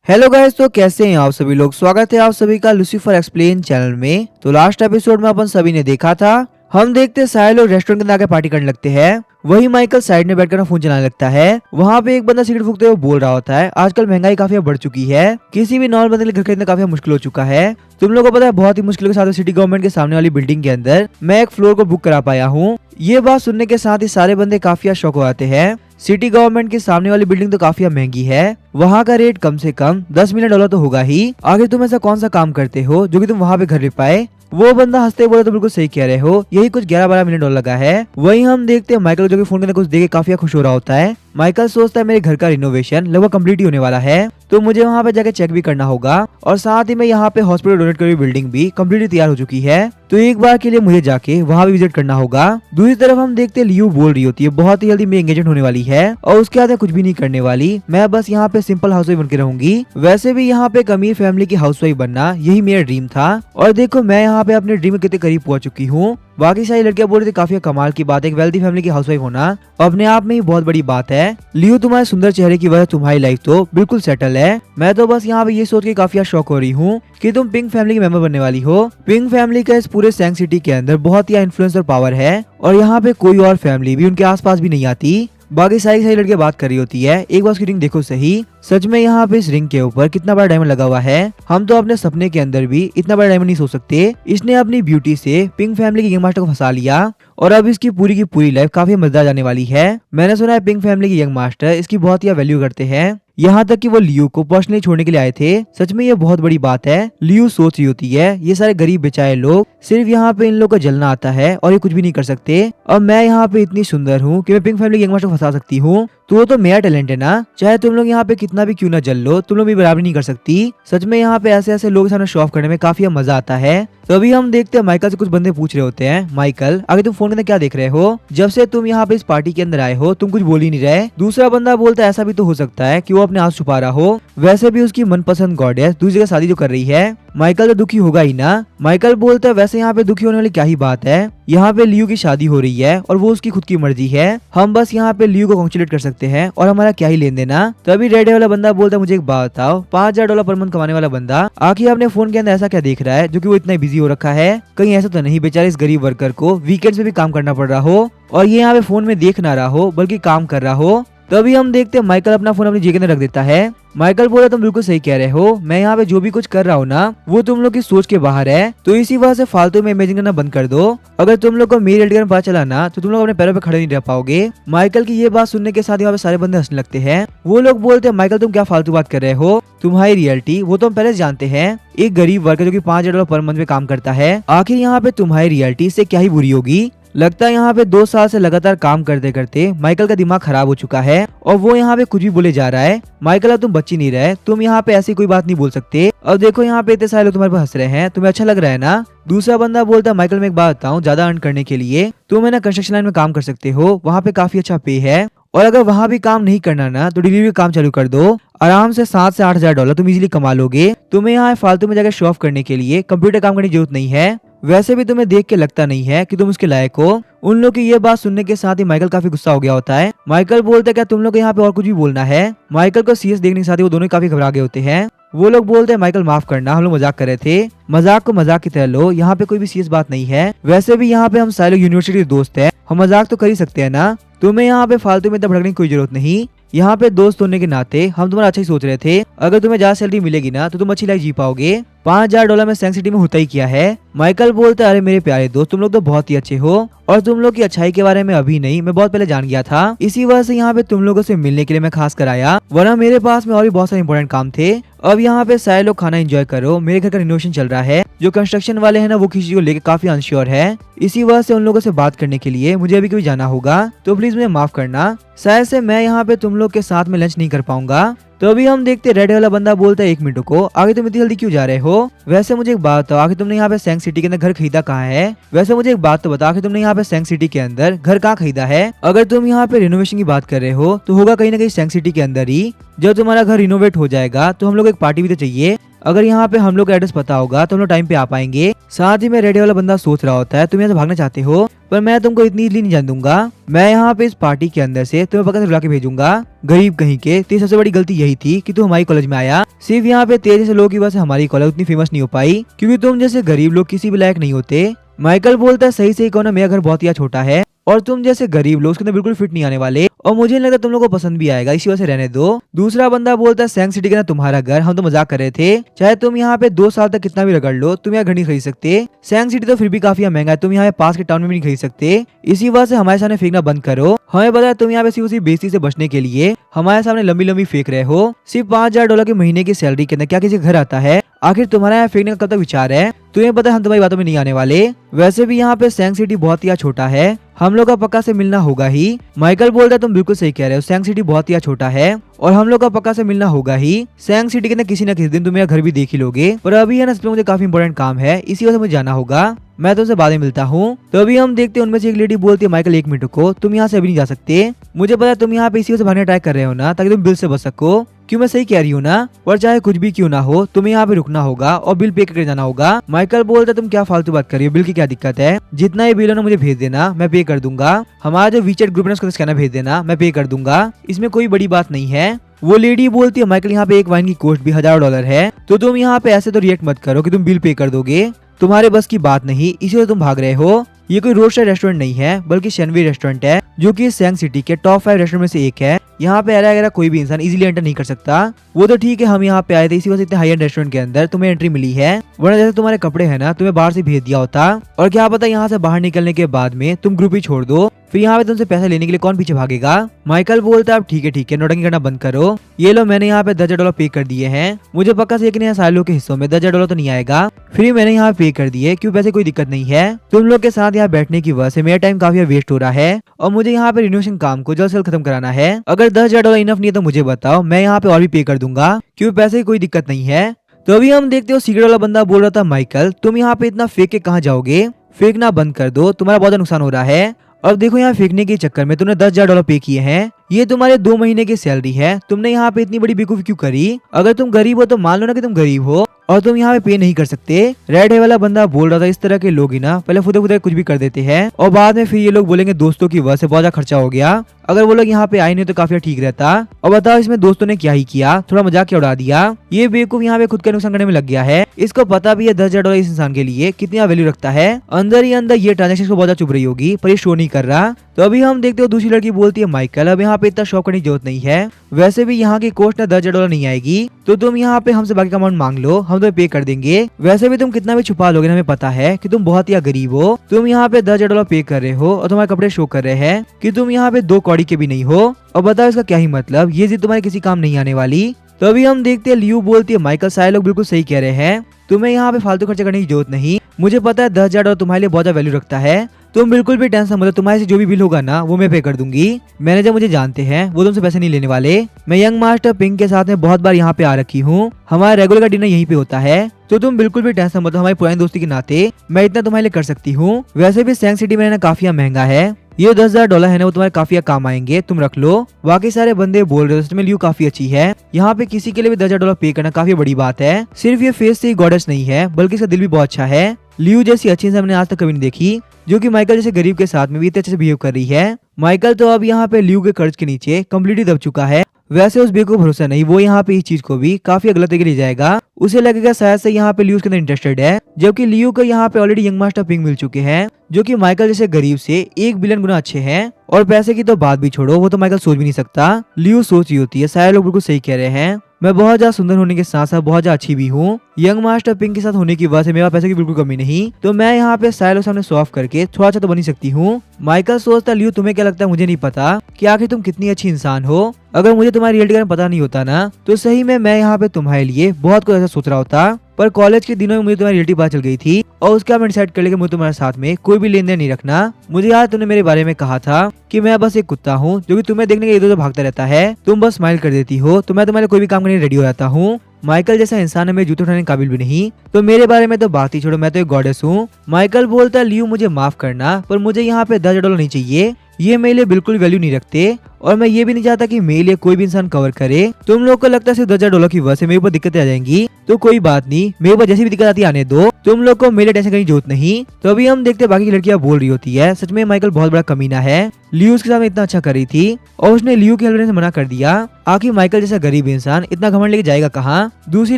Hello guys, तो कैसे हैं आप सभी लोग। स्वागत है आप सभी का लूसीफर एक्सप्लेन चैनल में। तो लास्ट एपिसोड में अपन सभी ने देखा था, हम देखते सारे लोग रेस्टोरेंट के अंदर आके पार्टी करने लगते हैं। वही माइकल साइड में बैठकर फोन चलाने लगता है। वहाँ पे एक बंदा सिगरेट फूकते हुए बोल रहा होता है, आजकल महंगाई काफी बढ़ चुकी है, किसी भी नॉर्मल बंदे के लिए घर खरीदना काफी मुश्किल हो चुका है। तुम लोगों को पता है, बहुत ही मुश्किल के साथ सिटी गवर्नमेंट के सामने वाली बिल्डिंग के अंदर मैं एक फ्लोर को बुक करा पाया हूँ। ये बात सुनने के साथ ही सारे बंदे काफी शौक हो जाते हैं। सिटी गवर्नमेंट के सामने वाली बिल्डिंग तो काफी महंगी है, वहाँ का रेट कम से कम $10 मिलियन तो होगा ही। आगे तुम ऐसा कौन सा काम करते हो जो कि तुम वहाँ पे घर ले पाए। वो बंदा हंसते बोले, तो बिल्कुल सही कह रहे हो, यही कुछ $11-12 मिलियन लगा है। वही हम देखते हैं माइकल जो कि फोन के अंदर कुछ देख के काफी खुश हो रहा होता है। माइकल सोचता है मेरे घर का रिनोवेशन लगभग कंप्लीट ही होने वाला है, तो मुझे वहाँ पे जाके चेक भी करना होगा, और साथ ही में यहाँ पे हॉस्पिटल डोनेट करी बिल्डिंग भी कम्प्लीटली तैयार हो चुकी है, तो एक बार के लिए मुझे जाके वहाँ भी विजिट करना होगा। दूसरी तरफ हम देखते हैं लियू बोल रही होती है, बहुत ही जल्दी मेरी एंगेजमेंट होने वाली है और उसके बाद कुछ भी नहीं करने वाली, मैं बस यहाँ पे सिंपल हाउसवाइफ बनकर रहूंगी। वैसे भी यहाँ पे एक अमीर फैमिली की हाउसवाइफ बनना यही मेरा ड्रीम था, और देखो मैं यहाँ पे अपने ड्रीम के कितने करीब पहुंच चुकी हूँ। बाकी सारी लड़कियां बोल रही थी काफी कमाल की बात है, एक वेल्दी फैमिली की हाउसवाइफ होना अपने आप में ही बहुत बड़ी बात है। लियो, तुम्हारे सुंदर चेहरे की वजह तुम्हारी लाइफ तो बिल्कुल सेटल है। मैं तो बस यहाँ पे ये सोच के काफी शौक हो रही हूँ कि तुम पिंक फैमिली के मेंबर बनने वाली हो। पिंक फैमिली का इस पूरे सैंग सिटी के अंदर बहुत ही इन्फ्लुएंस और पावर है, और यहाँ पे कोई और फैमिली भी उनके आसपास भी नहीं आती। बाकी सारी लड़कियां बात कर रही होती है, एक बार उसकी रिंग देखो सही, सच में यहाँ पे इस रिंग के ऊपर कितना बड़ा डायमंड लगा हुआ है। हम तो अपने सपने के अंदर भी इतना बड़ा डायमंड नहीं सोच सकते। इसने अपनी ब्यूटी से पिंक फैमिली के गैंग मास्टर को फंसा लिया, और अब इसकी पूरी की पूरी लाइफ काफी मजेदार जाने वाली है। मैंने सुना है पिंक फैमिली के यंग मास्टर इसकी बहुत ही वैल्यू करते हैं, यहाँ तक कि वो लियू को पर्सनली छोड़ने के लिए आए थे। सच में ये बहुत बड़ी बात है। लियू सोच रही होती है, ये सारे गरीब बेचारे लोग, सिर्फ यहाँ पे इन लोग का जलना आता है और ये कुछ भी नहीं कर सकते, और मैं यहाँ पे इतनी सुंदर हूँ कि मैं पिंक फैमिली यंग मास्टर को फंसा सकती हूँ, तो वो तो मेरा टैलेंट है ना। चाहे तुम लोग यहाँ पे कितना भी क्यों ना जल लो, तुम लोग भी बराबरी नहीं कर सकती। सच में यहाँ पे ऐसे ऐसे लोगों के सामने शो ऑफ करने में काफी मजा आता है। तो अभी हम देखते हैं माइकल से कुछ बंदे पूछ रहे होते हैं, माइकल आगे तुम फोन के अंदर क्या देख रहे हो, जब से तुम यहाँ पे इस पार्टी के अंदर आए हो तुम कुछ बोल ही नहीं रहे। दूसरा बंदा बोलता है ऐसा भी तो हो सकता है कि वो अपने आंसू छुपा रहा हो, वैसे भी उसकी मनपसंद गॉडेस दूसरी जगह शादी जो कर रही है, माइकल तो दुखी होगा ही ना। माइकल बोलता है वैसे यहाँ पे दुखी होने वाली क्या ही बात है, यहाँ पे लियू की शादी हो रही है और वो उसकी खुद की मर्जी है, हम बस यहाँ पे लियू को कॉन्ग्रेचुलेट कर सकते हैं और हमारा क्या ही लेन देना। तभी रेड वाला बंदा बोलता है मुझे एक बात बताओ, $5000 पर मंथ कमाने वाला बंदा आखिर अपने फोन के अंदर ऐसा क्या देख रहा है जो कि वो इतना बिजी हो रखा है। कहीं ऐसा तो नहीं बेचारे इस गरीब वर्कर को वीकेंड्स में भी काम करना पड़ रहा हो और ये यहाँ पे फोन में देख ना रहा हो बल्कि काम कर रहा हो। तभी हम देखते हैं माइकल अपना फोन अपनी जेब के अंदर रख देता है। माइकल बोला तुम बिल्कुल सही कह रहे हो, मैं यहाँ पे जो भी कुछ कर रहा हूँ ना वो तुम लोग की सोच के बाहर है, तो इसी वजह से फालतू में इमेजिन करना बंद कर दो। अगर तुम लोग को मेरी रियलिटी में पता चला ना तो तुम लोग अपने पैरों पे खड़े नहीं रह पाओगे। माइकल की ये बात सुनने के साथ यहाँ पे सारे बंदे हंसने लगते हैं। वो लोग बोलते हैं माइकल तुम क्या फालतू बात कर रहे हो, तुम्हारी रियलिटी वो तो हम पहले से जानते हैं, एक गरीब वर्कर जो कि $5000 पर मंथ में काम करता है, आखिर यहाँ पे तुम्हारी रियलिटी से क्या ही बुरी होगी। लगता है यहाँ पे 2 साल से लगातार काम करते करते माइकल का दिमाग खराब हो चुका है और वो यहाँ पे कुछ भी बोले जा रहा है। माइकल अब तुम बच्ची नहीं रहे, तुम यहाँ पे ऐसी कोई बात नहीं बोल सकते। अब देखो यहाँ पे इतने सारे लोग तुम्हारे पर हंस रहे हैं, तुम्हें अच्छा लग रहा है ना। दूसरा बंदा बोलता है माइकल मैं एक बात बताऊँ, ज्यादा अर्न करने के लिए तुम है ना कंस्ट्रक्शन लाइन में काम कर सकते हो, वहाँ पे काफी अच्छा पे है, और अगर वहाँ भी काम नहीं करना ना तो डिलीवरी काम चालू कर दो, आराम से $7 से $8,000 तुम इजीली कमा लोगे। तुम्हें यहाँ फालतू में जाकर शो ऑफ करने के लिए कंप्यूटर काम करने की जरूरत नहीं है, वैसे भी तुम्हें देख के लगता नहीं है कि तुम उसके लायक हो। उन लोग की ये बात सुनने के साथ ही माइकल काफी गुस्सा हो गया होता है। माइकल बोलता है क्या तुम लोग को यहाँ पे और कुछ भी बोलना है। माइकल को सीरियस देखने के साथ ही वो दोनों काफी घबरा गए होते हैं। वो लोग बोलते हैं माइकल माफ करना, हम लोग मजाक कर रहे थे, मजाक को मजाक की तरह लो, यहाँ पे कोई भी सीरियस बात नहीं है। वैसे भी यहाँ पे हम सारे लोग यूनिवर्सिटी के दोस्त हैं, हम मजाक तो कर ही सकते हैं ना, तुम्हें यहाँ पे फालतू में इतना भड़कने की कोई जरूरत नहीं। यहाँ पे दोस्त होने के नाते हम तुम्हारा अच्छा ही सोच रहे थे, अगर तुम्हें ज्यादा सैलरी मिलेगी ना तो तुम अच्छी लाइफ जी पाओगे। $5000 में सैंग सिटी में होता ही क्या है। माइकल बोलता है अरे मेरे प्यारे दोस्त तुम लोग तो बहुत ही अच्छे हो, और तुम लोग की अच्छाई के बारे में अभी नहीं मैं बहुत पहले जान गया था, इसी वजह से यहाँ पे तुम लोगों से मिलने के लिए मैं खास कर आया, वरना मेरे पास में और भी बहुत सारे इंपॉर्टेंट काम थे। अब यहाँ पे सारे लोग खाना एंजॉय करो, मेरे घर का रिनोवेशन चल रहा है, जो कंस्ट्रक्शन वाले हैं ना वो किसी को लेकर काफी अनश्योर है, इसी वजह से उन लोगों से बात करने के लिए मुझे अभी कभी जाना होगा, तो प्लीज मुझे माफ करना, शायद से मैं यहाँ पे तुम लोग के साथ में लंच नहीं कर पाऊंगा। तो अभी हम देखते रेड वाला बंदा बोलता है 1 मिनट को आगे तुम इतनी जल्दी क्यों जा रहे हो, वैसे मुझे एक बात बताओ आखिर तुमने यहाँ पे सैंग सिटी के अंदर घर खरीदा कहाँ है। वैसे मुझे एक बात तो बताओ आखिर तुमने यहाँ पे सैंग सिटी के अंदर घर कहाँ खरीदा है। अगर तुम यहाँ पे रिनोवेशन की बात कर रहे हो तो होगा कहीं ना कहीं सैंग सिटी के अंदर ही। जब तुम्हारा घर रिनोवेट हो जाएगा तो हम लोग एक पार्टी भी तो चाहिए, अगर यहाँ पे हम लोग का एड्रेस पता होगा तो हम लोग टाइम पे आ पाएंगे। साथ ही में रेडी वाला बंदा सोच रहा होता है तुम यहाँ से भागना चाहते हो, पर मैं तुमको इतनी इजली नहीं जान दूंगा। मैं यहाँ पे इस पार्टी के अंदर से तुम्हें पकड़ के बुला के भेजूंगा। गरीब कहीं के, तेरी सबसे बड़ी गलती यही थी कि तू हमारी कॉलेज में आया। सिर्फ यहाँ पे तेरे जैसे लोगों की वजह से हमारी कॉलेज उतनी फेमस नहीं हो पाई, क्योंकि तुम जैसे गरीब लोग किसी भी लायक नहीं होते। माइकल बोलता है सही सही कहो ना, मेरा घर बहुत ही छोटा है और तुम जैसे गरीब लोग उसके अंदर बिल्कुल फिट नहीं आने वाले, और मुझे नहीं लगता तुम लोगों को पसंद भी आएगा, इसी वजह से रहने दो। दूसरा बंदा बोलता है सैंग सिटी का ना तुम्हारा घर, हम तो मजाक कर रहे थे। चाहे तुम यहाँ पे 2 साल तक कितना भी रगड़ लो, तुम यहाँ घर नहीं खरीद सकते। सैंग सिटी तो फिर भी काफी महंगा है, तुम यहाँ पास के टाउन में भी नहीं खरीद सकते। इसी वजह से हमारे सामने फेंकना बंद करो। हमें पता है तुम यहाँ पे सिर्फ उसी बेइज्जती से बचने के लिए हमारे सामने लंबी लंबी फेंक रहे हो। सिर्फ $5000 के महीने की सैलरी के अंदर क्या किसी घर आता है? आखिर तुम्हारा यहाँ फेंकने का कब तक विचार है? तुम्हें पता है हम तुम्हारी बातों में नहीं आने वाले। वैसे भी यहाँ पे सैंग सिटी बहुत ही छोटा है, हम लोग का पक्का से मिलना होगा ही। माइकल बोलता है तुम बिल्कुल सही कह रहे हो, सैंग सिटी बहुत ही छोटा है और हम लोग का पक्का से मिलना होगा ही। सैंग सिटी के अंदर किसी न किसी दिन तुम मेरा घर भी देख ही लोगे, पर अभी है ना मुझे काफी इंपॉर्टेंट काम है, इसी वजह से मुझे जाना होगा। मैं तुमसे बाद में मिलता हूँ। तो अभी हम देखते हैं उनमें से एक लेडी बोलती है माइकल 1 मिनट को, तुम यहाँ से अभी नहीं जा सकते। मुझे पता है तुम यहाँ पे इसी वजह से भागने ट्राई कर रहे हो ना, ताकि तुम बिल से बच सको। क्यों, मैं सही कह रही हूँ ना? और चाहे कुछ भी क्यों ना हो, तुम्हें यहाँ पे रुकना होगा और बिल पे करके जाना होगा। माइकल बोलता है तुम क्या फालतू बात कर रही हो, बिल की क्या दिक्कत है? जितना ये बिल है ना मुझे भेज देना, मैं पे कर दूंगा। हमारा जो वीचैट ग्रुप है उसका स्कैनर भेज देना, मैं पे कर दूंगा, इसमें कोई बड़ी बात नहीं है। वो लेडी बोलती है माइकल यहाँ पे एक वाइन की कॉस्ट भी $1000 है, तो तुम यहाँ पे ऐसे तो रिएक्ट मत करो कि तुम बिल पे कर दोगे, तुम्हारे बस की बात नहीं, इसीलिए तुम भाग रहे हो। ये कोई रोड साइड रेस्टोरेंट नहीं है, बल्कि शेनवी रेस्टोरेंट है, जो कि सैंग सिटी के टॉप 5 रेस्टोरेंट में से एक है। यहाँ पे अरे कोई भी इंसान इजीली एंटर नहीं कर सकता। वो तो ठीक है, हम यहाँ पे आए थे इसी वजह से इतने हाई एंड रेस्टोरेंट के अंदर तुम्हें एंट्री मिली है, वरना जैसे तुम्हारे कपड़े हैं ना, तुम्हें बाहर से भेज दिया होता। और क्या पता यहाँ से बाहर निकलने के बाद में तुम ग्रुप ही छोड़ दो, फिर यहाँ पे तुमसे पैसे लेने के लिए कौन पीछे भागेगा? माइकल बोलता है अब ठीक है, नौटंकी करना बंद करो। ये लो, मैंने यहाँ पे $10,000 पे कर दिए हैं। मुझे पक्का से यकीन है सारे लोग के हिस्सों में $10,000 तो नहीं आएगा, फिर मैंने यहाँ पे कर दिए। क्यों, पैसे कोई दिक्कत नहीं है। तुम लोग के साथ यहाँ बैठने की वजह से मेरा टाइम काफी वेस्ट हो रहा है और मुझे यहाँ पे रिनोवेशन काम को जल्द से जल्द खत्म कराना है। अगर $10,000 इनफ नहीं है तो मुझे बताओ, मैं यहाँ पे और भी पे कर दूंगा, क्यों पैसे की कोई दिक्कत नहीं है। तो अभी हम देखते हो सिगरेट वाला बंदा बोल रहा था माइकल तुम यहाँ पे इतना फेंक के कहाँ जाओगे? फेंकना बंद कर दो, तुम्हारा बहुत नुकसान हो रहा है। अब देखो यहाँ फेंकने के चक्कर में तुमने $10,000 पे किए हैं, ये तुम्हारे 2 महीने की सैलरी है। तुमने यहाँ पे इतनी बड़ी बेवकूफी क्यों करी? अगर तुम गरीब हो तो मान लो ना कि तुम गरीब हो और तुम यहाँ पे नहीं कर सकते। रेड है वाला बंदा बोल रहा था इस तरह के लोग ही ना पहले फुदे फुदे कुछ भी कर देते हैं और बाद में फिर ये लोग बोलेंगे दोस्तों की वजह से बहुत ज्यादा खर्चा हो गया। अगर वो लोग यहाँ पे आए नहीं तो काफी ठीक रहता। और बताओ इसमें दोस्तों ने क्या ही किया, थोड़ा मजाक क्या उड़ा दिया। ये बेवकूफ यहाँ पे खुद का नुकसान करने में लग गया है। इसको पता भी है $10,000 इस इंसान के लिए कितना वैल्यू रखता है। अंदर ही अंदर ये ट्रांजेक्शन को बहुत ज्यादा चुभ रही होगी, पर ये शो नहीं कर रहा। तो अभी हम देखते हो दूसरी लड़की बोलती है माइकल अब यहाँ पे इतना शॉप करने की जरूरत नहीं है, वैसे भी यहाँ की कॉस्ट ना $10,000 नहीं आएगी, तो तुम यहाँ पे हमसे बाकी का अमाउंट मांग लो, हम तुम्हें पे कर देंगे। वैसे भी तुम कितना भी छुपा लोगे, हमें पता है कि तुम बहुत ही गरीब हो। तुम यहाँ पे $10,000 पे कर रहे हो और तुम्हारे कपड़े शो कर रहे हैं कि तुम यहाँ पे 2 कौड़ी के भी नहीं हो। और बताओ इसका क्या ही मतलब, ये जिद तुम्हारे किसी काम नहीं आने वाली। तो अभी हम देखते हैं लियू बोलती है माइकल सारे लोग बिल्कुल सही कह रहे हैं, तुम्हें यहाँ पे फालतू खर्चा करने की जरूरत नहीं। मुझे पता है $10,000 तुम्हारे लिए बहुत ज्यादा वैल्यू रखता है, तुम बिल्कुल भी टेंशन मत लो, तुम्हारे से जो भी बिल होगा ना वो मैं पे कर दूंगी। मैनेजर मुझे जानते हैं, वो तुमसे पैसे नहीं लेने वाले। मैं यंग मास्टर पिंक के साथ में बहुत बार यहाँ पे आ रखी हूँ, हमारा रेगुलर का डिनर यहीं पे होता है, तो तुम बिल्कुल भी टेंशन मत लो, हमारी पुरानी दोस्ती के नाते मैं इतना तुम्हारे लिए कर सकती हूँ। वैसे भी सैंग सिटी में रहना काफी महंगा है, ये $10,000 है ना वो तुम्हारे काफी काम आएंगे, तुम रख लो। बाकी सारे बंदे बोल रहे हो लियू काफी अच्छी है, यहाँ पे किसी के लिए भी $10,000 पे करना काफी बड़ी बात है। सिर्फ ये फेस से ही गॉडेस नहीं है, बल्कि इसका दिल भी बहुत अच्छा है। लियू जैसी अच्छी इंसान मैंने आज तक कभी नहीं देखी, जो कि माइकल जैसे गरीब के साथ में भी इतने अच्छे से बिहेव कर रही है। माइकल तो अब यहाँ पे लियू के कर्ज के नीचे कम्प्लीटली दब चुका है। वैसे उस बेवकूफ को भरोसा नहीं, वो यहाँ पे इस चीज को भी काफी गलत तरीके ले जाएगा। उसे लगेगा शायद से यहाँ पे लियू के अंदर इंटरेस्टेड है, जबकि लियू को यहाँ पे ऑलरेडी यंग मास्टर पिंक मिल चुके हैं, जो कि माइकल जैसे गरीब से 1 बिलियन गुना अच्छे हैं। और पैसे की तो बात भी छोड़ो, वो तो माइकल सोच भी नहीं सकता, लियू सोच ही होती है। सारे लोग बिल्कुल सही कह रहे हैं, मैं बहुत ज्यादा सुंदर होने के साथ साथ बहुत ज्यादा अच्छी भी हूँ। यंग मास्टर पिंक के साथ होने की वजह से मेरा पैसे की बिल्कुल कमी नहीं, तो मैं यहाँ पे सारे लोग सामने शो ऑफ करके थोड़ा अच्छा तो बनी सकती हूँ। माइकल सोचता लियू तुम्हें क्या लगता है, मुझे नहीं पता कि आखिर तुम कितनी अच्छी इंसान हो। अगर मुझे तुम्हारी रियलिटी का पता नहीं होता ना, तो सही में मैं यहाँ पे तुम्हारे लिए बहुत कुछ ऐसा सोच रहा होता। पर कॉलेज के दिनों में मुझे तुम्हारी रियलिटी पता चल गई थी और उसके बाद मैं डिसाइड कर लिया कि मुझे तुम्हारे साथ में कोई भी लेन देन नहीं रखना। मुझे याद तुमने मेरे बारे में कहा था कि मैं बस एक कुत्ता हूँ जो कि तुम्हें देखने के इधर उधर भागता रहता है, तुम बस स्माइल कर देती हो, तो मैं तुम्हारे कोई भी काम करने रेडी हो जाता हूँ। माइकल जैसा इंसान है मैं जूते उठाने के काबिल भी नहीं, तो मेरे बारे में तो बात ही छोड़ो, मैं तो एक गॉडेस हूँ। माइकल बोलता है लियू मुझे माफ करना, पर मुझे यहाँ पे $10,000 नहीं चाहिए, ये मेरे लिए बिल्कुल वैल्यू नहीं रखते और मैं ये भी नहीं चाहता कि मेरे लिए कोई भी इंसान कवर करे। तुम लोग को लगता है सिर्फ $10,000 की वजह से मेरे ऊपर दिक्कतें आ जाएंगी, तो कोई बात नहीं, मेरे ऊपर जैसी भी दिक्कत आती आने दो, तुम लोग को मेरे टेंशन करने की जरूरत नहीं। तो अभी हम देखते बाकी की लड़कियां बोल रही होती है सच में माइकल बहुत बड़ा कमीना है, लियो उसके साथ इतना अच्छा कर रही थी और उसने लियो के हेल्प करने से मना कर दिया। आखिर माइकल जैसा गरीब इंसान इतना घमंड लेके जाएगा कहाँ। दूसरी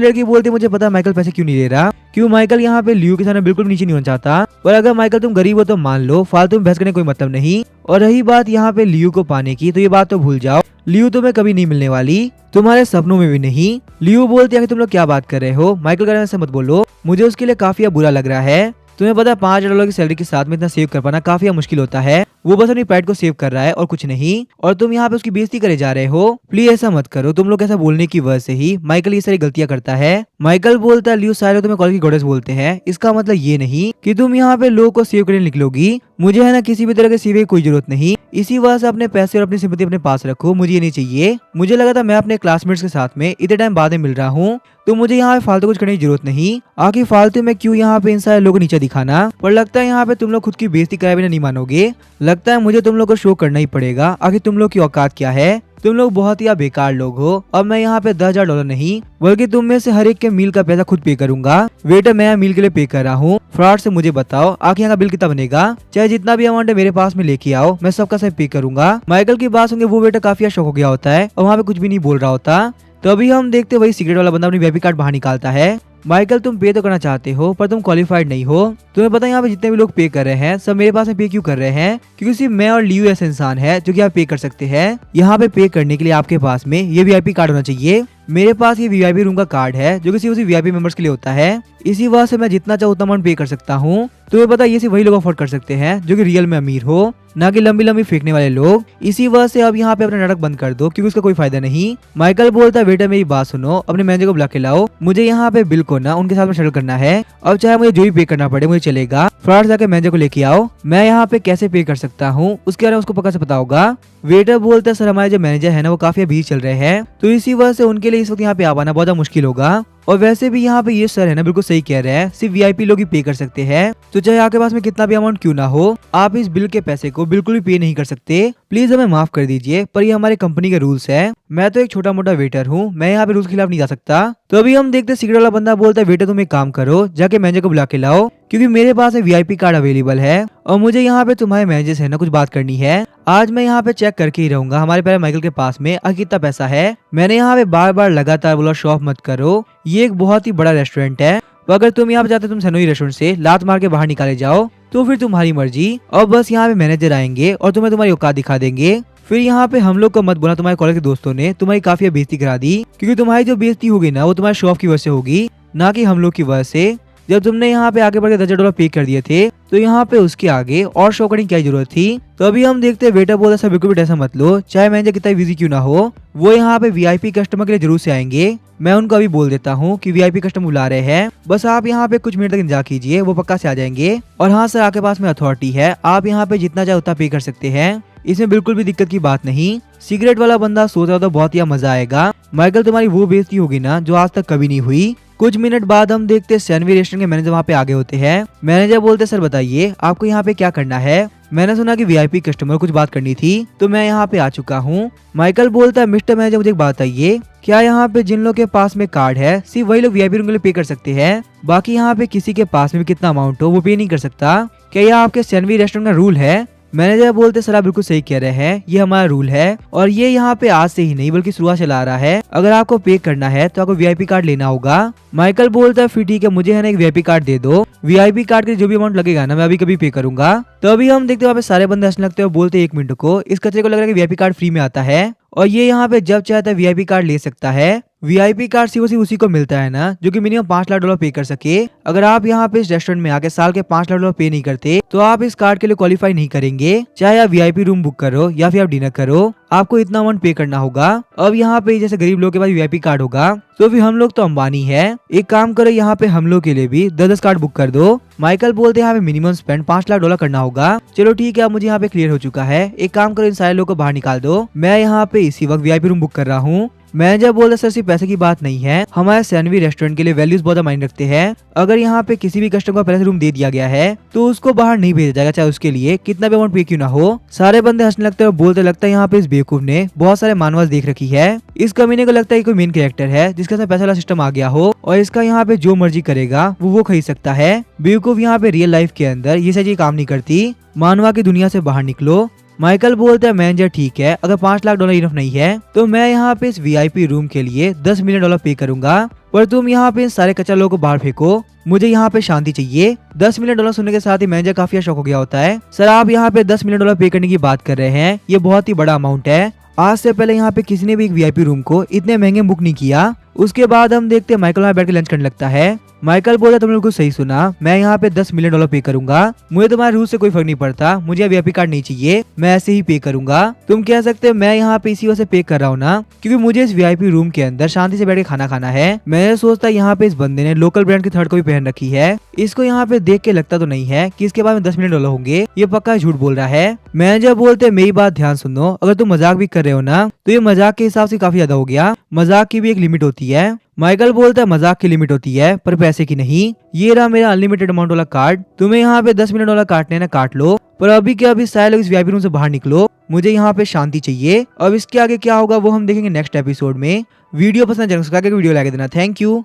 लड़की बोलती मुझे पता माइकल पैसे क्यों नहीं दे रहा, क्यों माइकल यहाँ पे लियो के सामने बिल्कुल नीचे नहीं होना चाहता, पर अगर माइकल तुम गरीब हो तो मान लो, फालतू में बहस करने कोई मतलब नहीं। और रही बात यहाँ पे लियो को पाने की, तो ये बात तो भूल जाओ, लियो तुम्हें कभी नहीं मिलने वाली, तुम्हारे सपनों में भी नहीं। लियो बोलती है कि तुम लोग क्या बात कर रहे हो, माइकल के बारे में ऐसे मत बोलो, मुझे उसके लिए काफी बुरा लग रहा है। तुम्हें पता है $5,000 की सैलरी के साथ में इतना सेव कर पाना काफी मुश्किल होता है, वो बस अपनी पैट को सेव कर रहा है और कुछ नहीं, और तुम यहाँ पे उसकी बेइज्जती करे जा रहे हो। प्लीज ऐसा मत करो, तुम लोग ऐसा बोलने की वजह से ही माइकल ये सारी गलतियां करता है। माइकल बोलता है लियो सारे तुम्हें कॉलेज की गॉडेस बोलते हैं, इसका मतलब ये नहीं कि तुम यहाँ पे लोगों को सेव करने निकलोगी, मुझे है ना किसी भी तरह के सेव की कोई जरूरत नहीं, इसी वजह से अपने पैसे और अपनी सिंपैथी अपने पास रखो, मुझे ये नहीं चाहिए। मुझे लगा था मैं अपने क्लासमेट्स के साथ में इतने टाइम बाद में मिल रहा हूँ, तो मुझे यहाँ पे फालतू कुछ करने की जरूरत नहीं। आखिर फालतू में क्यों यहाँ पे इन सारे लोगों को नीचे दिखाना, पर लगता है यहाँ पे तुम लोग खुद की बेइज्जती कराए बिना नहीं मानोगे, लगता है मुझे तुम लोग को शो करना ही पड़ेगा। आखिर तुम लोग की औकात क्या है, तुम लोग बहुत ही बेकार लोग हो। अब मैं यहाँ पे $10,000 नहीं बल्कि तुम में से हर एक के मील का पैसा खुद पे करूंगा। वेटर मैं मील के लिए पे कर रहा हूँ, फ्रॉड से मुझे बताओ आखिर यहाँ का बिल कितना बनेगा, चाहे जितना भी अमाउंट है मेरे पास में लेके आओ, मैं सबका सब पे करूंगा। माइकल की बात सुन के वो वेटर काफी शौक हो गया होता है और वहाँ पे कुछ भी नहीं बोल रहा होता। तो अभी हम देखते वही सिगरेट वाला बंदा अपनी वीआईपी कार्ड बाहर निकालता है। माइकल तुम पे तो करना चाहते हो पर तुम क्वालिफाइड नहीं हो, तुम्हें पता है यहाँ पे जितने भी लोग पे कर रहे हैं सब मेरे पास में पे क्यों कर रहे हैं, क्योंकि सिर्फ मैं और लियो ऐसे इंसान है जो कि आप पे कर सकते हैं। यहाँ पे पे करने के लिए आपके पास में ये वीआईपी कार्ड होना चाहिए। मेरे पास ये वीआईपी रूम का कार्ड है जो कि सिर्फ उसी वीआईपी मेंबर्स के लिए होता है, इसी वजह से मैं जितना चाहूँ उतना अमाउंट पे कर सकता हूँ। तुम्हें पता ये सिर्फ वही लोग अफोर्ड कर सकते हैं जो कि रियल में अमीर हो, ना कि लंबी लंबी फेंकने वाले लोग। इसी वजह से अब यहाँ पे अपना नाटक बंद कर दो क्योंकि उसका कोई फायदा नहीं। माइकल बोलता है बेटा मेरी बात सुनो, अपने मैनेजर को बुला के लाओ, मुझे यहाँ पे बिल को ना उनके साथ में सेटल करना है, अब चाहे मुझे जो भी पे करना पड़े मुझे चलेगा। फ्रॉड जाके मैनेजर को लेके आओ, मैं यहाँ पे कैसे पे कर सकता हूँ उसके बारे में उसको पक्का से पता होगा। वेटर बोलता है सर हमारे जो मैनेजर है ना वो काफी बिजी चल रहे हैं, तो इसी वजह से उनके लिए इस वक्त यहाँ पे आ पाना बहुत मुश्किल होगा। और वैसे भी यहाँ पे ये सर है ना बिल्कुल सही कह रहे हैं, सिर्फ वीआईपी लोग ही पे कर सकते हैं, तो चाहे आपके पास में कितना भी अमाउंट क्यों ना हो आप इस बिल के पैसे को बिल्कुल भी पे नहीं कर सकते। प्लीज हमें माफ कर दीजिए पर ये हमारे कंपनी के रूल्स है, मैं तो एक छोटा मोटा वेटर हूँ, मैं यहाँ पे रूल्स के खिलाफ नहीं जा सकता। तो अभी हम देखते सिगरेट वाला बंदा बोलता है वेटर तुम एक काम करो जाके मैनेजर को बुला के लाओ, क्योंकि मेरे पास वीआईपी कार्ड अवेलेबल है और मुझे यहाँ पे तुम्हारे मैनेजर से ना कुछ बात करनी है। आज मैं यहाँ पे चेक करके ही रहूंगा हमारे पहले माइकल के पास में कितना पैसा है। मैंने यहाँ पे बार बार लगातार बोला शो ऑफ मत करो, ये एक बहुत ही बड़ा रेस्टोरेंट है, तो अगर तुम यहाँ पे जाते तुम सनोई रेस्टोरेंट से लात मार के बाहर निकाले जाओ तो फिर तुम्हारी मर्जी, और बस यहाँ पे मैनेजर आएंगे और तुम्हें तुम्हारी औकात दिखा देंगे। फिर यहाँ पे हम लोग को मत बोला तुम्हारे कॉलेज के दोस्तों ने तुम्हारी काफी बेइज्जती करा दी, क्योंकि तुम्हारी जो बेइज्जती होगी ना वो तुम्हारे शो ऑफ की वजह से होगी, ना कि हम लोग की वजह से। जब तुमने यहाँ पे आगे बढ़ के $10,000 पे कर दिए थे तो यहाँ पे उसके आगे और शो करने की क्या जरूरत थी। तो अभी हम देखते हैं वेटर बोलता है बिल्कुल भी टेंशन मत लो, चाहे मैनेजर कितना बिजी क्यों ना हो, वो यहाँ पे वीआईपी कस्टमर के लिए जरूर से आएंगे। मैं उनको अभी बोल देता हूँ कि वीआईपी कस्टमर बुला रहे हैं, बस आप यहाँ पे कुछ मिनट तक इंतजार कीजिए, वो पक्का से आ जाएंगे। और हाँ सर आपके पास में अथॉरिटी है, आप यहाँ पे जितना चाहे उतना पे कर सकते हैं, इसमें बिल्कुल भी दिक्कत की बात नहीं। सिगरेट वाला बंदा सोच रहा था बहुत ही मजा आएगा, माइकल तुम्हारी वो बेइज्जती होगी ना जो आज तक कभी नहीं हुई। कुछ मिनट बाद हम देखते हैं सैनवी रेस्टोरेंट के मैनेजर वहाँ पे आगे होते हैं। मैनेजर बोलते सर बताइए आपको यहाँ पे क्या करना है, मैंने सुना कि वीआईपी कस्टमर कुछ बात करनी थी तो मैं यहाँ पे आ चुका हूँ। माइकल बोलता है मिस्टर मैनेजर मुझे एक बात बताइए, क्या यहाँ पे जिन लोग के पास में कार्ड है सिर्फ वही लोग वीआईपी रूम के लिए पे कर सकते हैं, बाकी यहाँ पे किसी के पास में भी कितना अमाउंट हो वो पे नहीं कर सकता, क्या यह आपके सैनवी रेस्टोरेंट का रूल है। मैनेजर बोलते सर आप बिल्कुल सही कह रहे हैं, ये हमारा रूल है और ये यहाँ पे आज से ही नहीं बल्कि शुरुआत से ला रहा है, अगर आपको पे करना है तो आपको वीआईपी कार्ड लेना होगा। माइकल बोलता है फिर ठीक है मुझे है ना एक वीआईपी कार्ड दे दो, वीआईपी कार्ड के जो भी अमाउंट लगेगा ना मैं अभी कभी पे करूंगा। तो अभी हम देखते हैं वहाँ पे सारे बंदे हंसने लगते हैं, बोलते 1 मिनट को इस कचरे को लग रहा है कि वीआईपी कार्ड फ्री में आता है और ये यहाँ पे जब चाहता है वीआईपी कार्ड ले सकता है। वीआईपी कार्ड सिर्फ उसी को मिलता है ना जो कि मिनिमम $5 लाख पे कर सके। अगर आप यहाँ पे इस रेस्टोरेंट में आके साल के $5 लाख पे नहीं करते तो आप इस कार्ड के लिए क्वालिफाई नहीं करेंगे, चाहे आप वीआईपी रूम बुक करो या फिर आप डिनर करो, आपको इतना अमाउंट पे करना होगा। अब यहाँ पे जैसे गरीब लोग के पास वीआईपी कार्ड होगा तो फिर हम लोग तो अंबानी है, एक काम करो यहाँ पे हम लोग के लिए भी 10-10 कार्ड बुक कर दो। माइकल बोलते हैं यहाँ पे मिनिमम स्पेंड $5 लाख करना होगा। चलो ठीक है अब मुझे यहाँ पे क्लियर हो चुका है, एक काम करो इन सारे लोगों को बाहर निकाल दो, मैं यहाँ पे इसी वक्त वीआईपी रूम बुक कर रहा हूँ। मैनेजर बोलता सर सिर्फ पैसे की बात नहीं है, हमारे सैनवी रेस्टोरेंट के लिए वैल्यूज बहुत मायने रखते हैं। अगर यहाँ पे किसी भी कस्टमर को पहले से रूम दे दिया गया है तो उसको बाहर नहीं भेजा जाएगा, चाहे उसके लिए कितना भी अमाउंट पे क्यों ना हो। सारे बंदे हंसने लगते हैं और बोलते लगता है यहाँ पे इस बेवकूफ ने बहुत सारे मानवास देख रखी है। इस कमीने को लगता है कोई मेन कैरेक्टर है जिसके साथ पैसा वाला सिस्टम आ गया हो और इसका यहाँ पे जो मर्जी करेगा वो खरीद सकता है। बेवकूफ यहाँ पे रियल लाइफ के अंदर ये सही काम नहीं करती, मानवा की दुनिया से बाहर निकलो। माइकल बोलता है मैनेजर ठीक है, अगर $5 लाख इनफ नहीं है तो मैं यहाँ पे इस वीआईपी रूम के लिए $10 मिलियन पे करूंगा, पर तुम यहाँ पे इन सारे कच्चा लोगों को बाहर फेंको, मुझे यहाँ पे शांति चाहिए। $10 मिलियन सुनने के साथ ही मैनेजर काफी शौक हो गया होता है। सर आप यहाँ पे $10 मिलियन पे करने की बात कर रहे हैं, ये बहुत ही बड़ा अमाउंट है। आज से पहले यहाँ पे किसी ने भी एक वीआईपी रूम को इतने महंगे बुक नहीं किया। उसके बाद हम देखते हैं माइकल वहाँ बैठ के लंच करने लगता है। माइकल बोला तुमने बिल्कुल सही सुना, मैं यहाँ पे $10 मिलियन पे करूंगा, मुझे तुम्हारे रूल से कोई फर्क नहीं पड़ता, मुझे वीआईपी कार्ड नहीं चाहिए, मैं ऐसे ही पे करूंगा। तुम कह सकते हो मैं यहाँ पे इसी वजह से पे कर रहा हूँ ना, क्योंकि मुझे इस वीआईपी रूम के अंदर शांति से बैठ के खाना खाना है। मैं सोचता यहाँ पे इस बंदे ने लोकल ब्रांड की थर्ड कॉपी पहन रखी है, इसको यहाँ पे देख के लगता तो नहीं है कि इसके बाद में $10 मिलियन होंगे, ये पक्का झूठ बोल रहा है। मैनेजर बोलते मेरी बात ध्यान सुनो, अगर तुम मजाक भी कर रहे हो ना तो ये मजाक के हिसाब से काफी ज्यादा हो गया, मजाक की भी एक लिमिट होती है। माइकल बोलता है मजाक की लिमिट होती है पर पैसे की नहीं। ये रहा मेरा अनलिमिटेड अमाउंट वाला कार्ड, तुम्हें यहाँ पे $10 मिलियन काटने ना काट लो, पर अभी के अभी सारे लोग इस वीआईपी रूम से बाहर निकलो, मुझे यहाँ पे शांति चाहिए। अब इसके आगे क्या होगा वो हम देखेंगे नेक्स्ट एपिसोड में। वीडियो पसंद है वीडियो लाइक देना। Thank you.